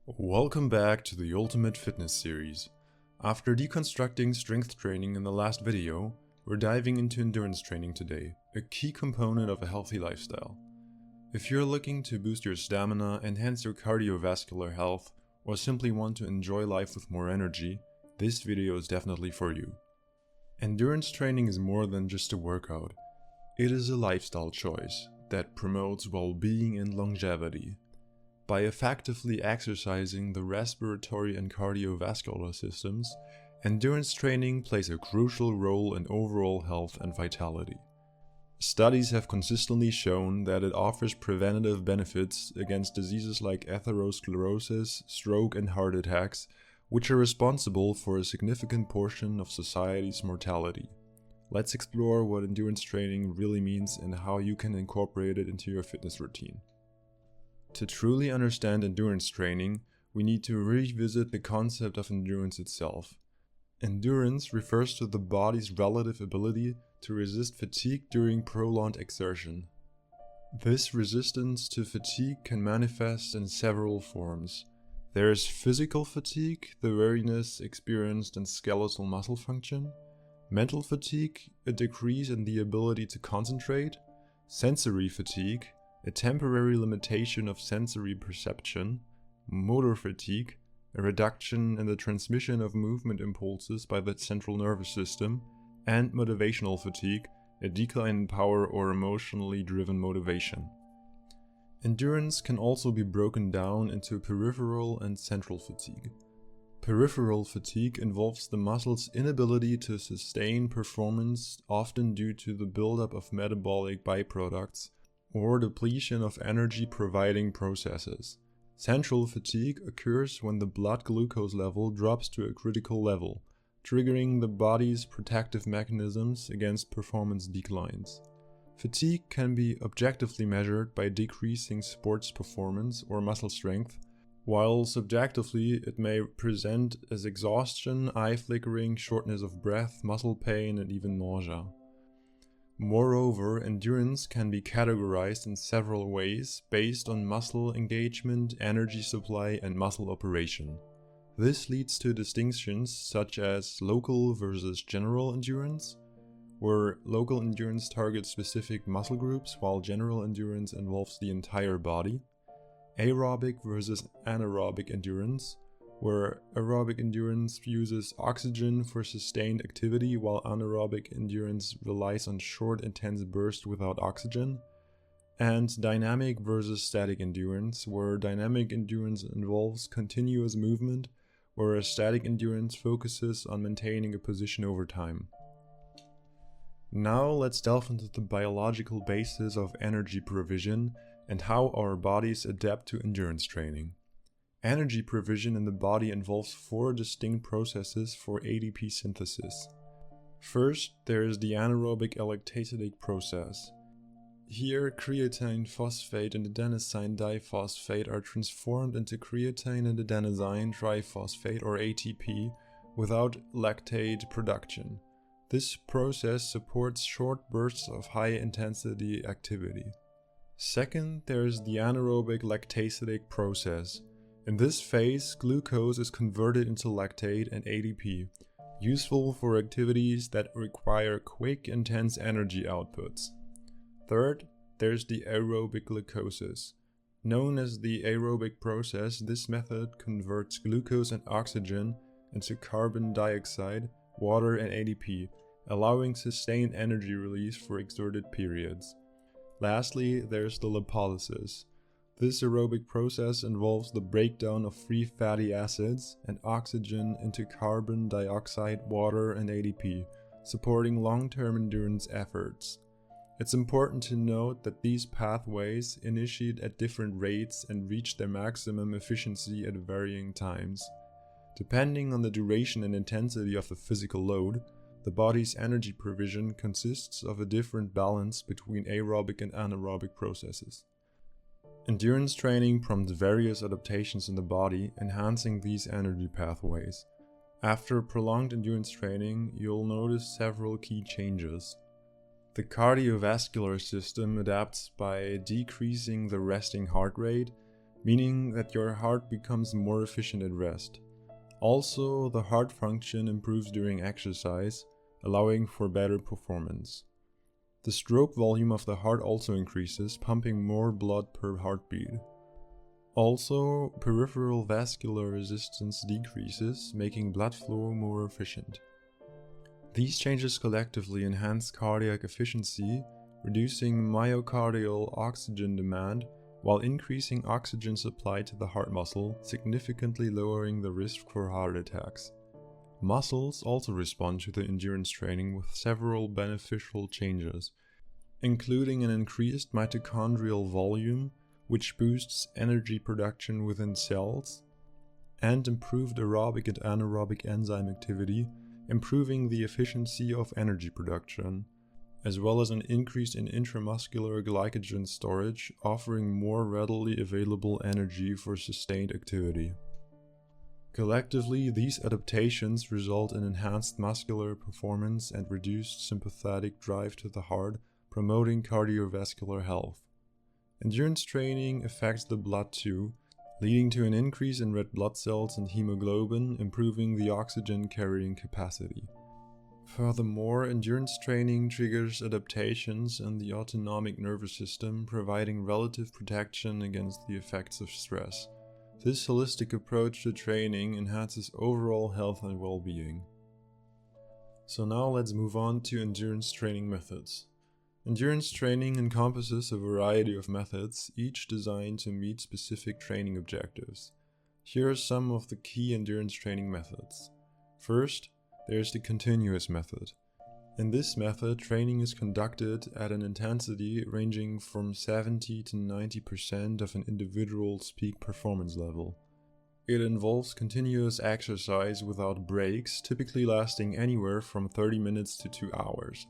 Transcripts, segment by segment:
Welcome back to the Ultimate Fitness series. After deconstructing strength training in the last video, we're diving into endurance training today, a key component of a healthy lifestyle. If you're looking to boost your stamina, enhance your cardiovascular health, or simply want to enjoy life with more energy, this video is definitely for you. Endurance training is more than just a workout. It is a lifestyle choice that promotes well-being and longevity. By effectively exercising the respiratory and cardiovascular systems, endurance training plays a crucial role in overall health and vitality. Studies have consistently shown that it offers preventative benefits against diseases like atherosclerosis, stroke, and heart attacks, which are responsible for a significant portion of society's mortality. Let's explore what endurance training really means and how you can incorporate it into your fitness routine. To truly understand endurance training, we need to revisit the concept of endurance itself. Endurance refers to the body's relative ability to resist fatigue during prolonged exertion. This resistance to fatigue can manifest in several forms. There is physical fatigue, the weariness experienced in skeletal muscle function; mental fatigue, a decrease in the ability to concentrate; sensory fatigue, a temporary limitation of sensory perception; motor fatigue, a reduction in the transmission of movement impulses by the central nervous system; and motivational fatigue, a decline in power or emotionally driven motivation. Endurance can also be broken down into peripheral and central fatigue. Peripheral fatigue involves the muscle's inability to sustain performance, often due to the buildup of metabolic byproducts or depletion of energy-providing processes. Central fatigue occurs when the blood glucose level drops to a critical level, triggering the body's protective mechanisms against performance declines. Fatigue can be objectively measured by decreasing sports performance or muscle strength, while subjectively it may present as exhaustion, eye flickering, shortness of breath, muscle pain, and even nausea. Moreover, endurance can be categorized in several ways based on muscle engagement, energy supply, and muscle operation. This leads to distinctions such as local versus general endurance, where local endurance targets specific muscle groups while general endurance involves the entire body; aerobic versus anaerobic endurance, where aerobic endurance uses oxygen for sustained activity while anaerobic endurance relies on short, intense bursts without oxygen; and dynamic versus static endurance, where dynamic endurance involves continuous movement, whereas static endurance focuses on maintaining a position over time. Now let's delve into the biological basis of energy provision and how our bodies adapt to endurance training. Energy provision in the body involves 4 distinct processes for ATP synthesis. First, there is the anaerobic lactatic process. Here, creatine phosphate and adenosine diphosphate are transformed into creatine and adenosine triphosphate or ATP without lactate production. This process supports short bursts of high-intensity activity. Second, there is the anaerobic lactatic process. In this phase, glucose is converted into lactate and ATP, useful for activities that require quick, intense energy outputs. Third, there's the aerobic glycolysis. Known as the aerobic process, this method converts glucose and oxygen into carbon dioxide, water, and ATP, allowing sustained energy release for exerted periods. Lastly, there's the lipolysis. This aerobic process involves the breakdown of free fatty acids and oxygen into carbon dioxide, water, and ATP, supporting long-term endurance efforts. It's important to note that these pathways initiate at different rates and reach their maximum efficiency at varying times. Depending on the duration and intensity of the physical load, the body's energy provision consists of a different balance between aerobic and anaerobic processes. Endurance training prompts various adaptations in the body, enhancing these energy pathways. After prolonged endurance training, you'll notice several key changes. The cardiovascular system adapts by decreasing the resting heart rate, meaning that your heart becomes more efficient at rest. Also, the heart function improves during exercise, allowing for better performance. The stroke volume of the heart also increases, pumping more blood per heartbeat. Also, peripheral vascular resistance decreases, making blood flow more efficient. These changes collectively enhance cardiac efficiency, reducing myocardial oxygen demand while increasing oxygen supply to the heart muscle, significantly lowering the risk for heart attacks. Muscles also respond to the endurance training with several beneficial changes, including an increased mitochondrial volume, which boosts energy production within cells, and improved aerobic and anaerobic enzyme activity, improving the efficiency of energy production, as well as an increase in intramuscular glycogen storage, offering more readily available energy for sustained activity. Collectively, these adaptations result in enhanced muscular performance and reduced sympathetic drive to the heart, promoting cardiovascular health. Endurance training affects the blood too, leading to an increase in red blood cells and hemoglobin, improving the oxygen carrying capacity. Furthermore, endurance training triggers adaptations in the autonomic nervous system, providing relative protection against the effects of stress. This holistic approach to training enhances overall health and well-being. So now let's move on to endurance training methods. Endurance training encompasses a variety of methods, each designed to meet specific training objectives. Here are some of the key endurance training methods. First, there's the continuous method. In this method, training is conducted at an intensity ranging from 70 to 90% of an individual's peak performance level. It involves continuous exercise without breaks, typically lasting anywhere from 30 minutes to 2 hours.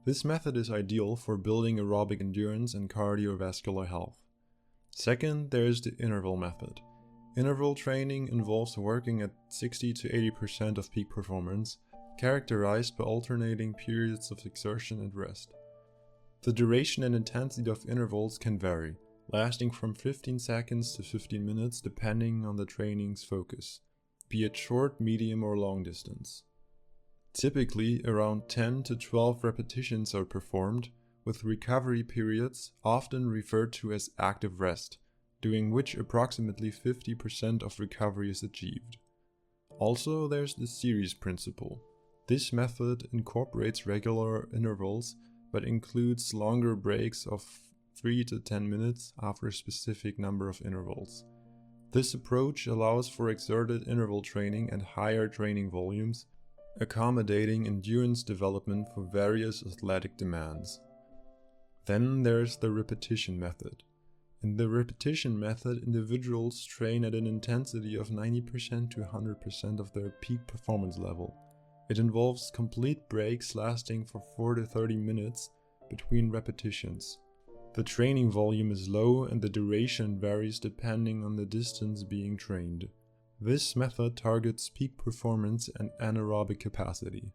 This method is ideal for building aerobic endurance and cardiovascular health. Second, there is the interval method. Interval training involves working at 60 to 80% of peak performance, characterized by alternating periods of exertion and rest. The duration and intensity of intervals can vary, lasting from 15 seconds to 15 minutes depending on the training's focus, be it short, medium, or long distance. Typically, around 10 to 12 repetitions are performed, with recovery periods often referred to as active rest, during which approximately 50% of recovery is achieved. Also, there's the series principle. This method incorporates regular intervals, but includes longer breaks of 3 to 10 minutes after a specific number of intervals. This approach allows for exerted interval training and higher training volumes, accommodating endurance development for various athletic demands. Then there's the repetition method. In the repetition method, individuals train at an intensity of 90% to 100% of their peak performance level. It involves complete breaks lasting for 4 to 30 minutes between repetitions. The training volume is low and the duration varies depending on the distance being trained. This method targets peak performance and anaerobic capacity.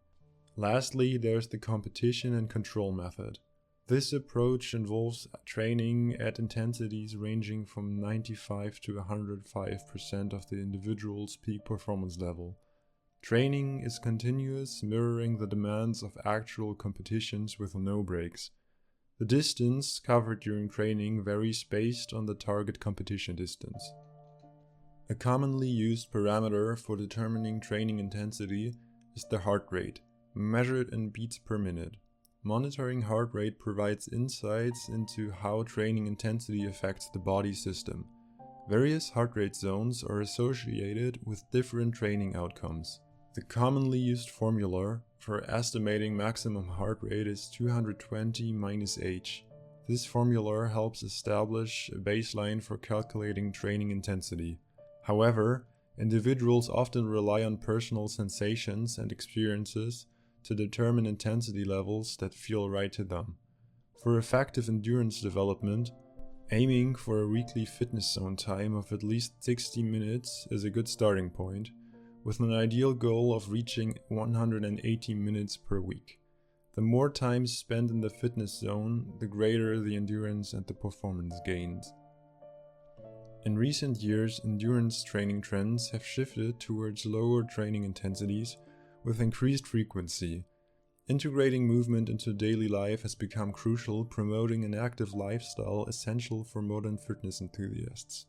Lastly, there's the competition and control method. This approach involves training at intensities ranging from 95 to 105% of the individual's peak performance level. Training is continuous, mirroring the demands of actual competitions with no breaks. The distance covered during training varies based on the target competition distance. A commonly used parameter for determining training intensity is the heart rate, measured in beats per minute. Monitoring heart rate provides insights into how training intensity affects the body system. Various heart rate zones are associated with different training outcomes. The commonly used formula for estimating maximum heart rate is 220-H. This formula helps establish a baseline for calculating training intensity. However, individuals often rely on personal sensations and experiences to determine intensity levels that feel right to them. For effective endurance development, aiming for a weekly fitness zone time of at least 60 minutes is a good starting point, with an ideal goal of reaching 180 minutes per week. The more time spent in the fitness zone, the greater the endurance and the performance gains. In recent years, endurance training trends have shifted towards lower training intensities with increased frequency. Integrating movement into daily life has become crucial, promoting an active lifestyle essential for modern fitness enthusiasts.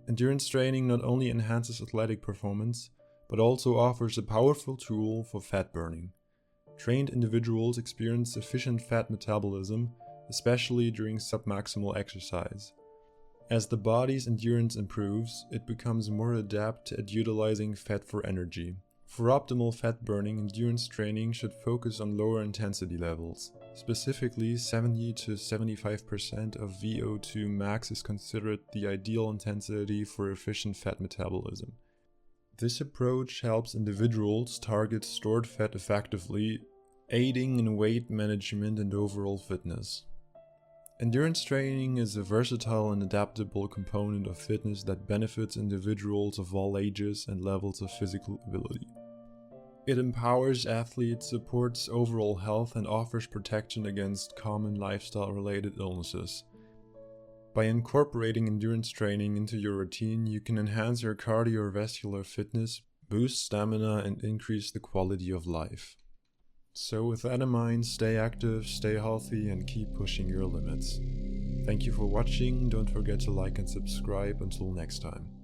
Endurance training not only enhances athletic performance, but also offers a powerful tool for fat burning. Trained individuals experience efficient fat metabolism, especially during submaximal exercise. As the body's endurance improves, it becomes more adept at utilizing fat for energy. For optimal fat burning, endurance training should focus on lower intensity levels. Specifically, 70 to 75% of VO2 max is considered the ideal intensity for efficient fat metabolism. This approach helps individuals target stored fat effectively, aiding in weight management and overall fitness. Endurance training is a versatile and adaptable component of fitness that benefits individuals of all ages and levels of physical ability. It empowers athletes, supports overall health, and offers protection against common lifestyle-related illnesses. By incorporating endurance training into your routine, you can enhance your cardiovascular fitness, boost stamina, and increase the quality of life. So with that in mind, stay active, stay healthy, and keep pushing your limits. Thank you for watching. Don't forget to like and subscribe. Until next time.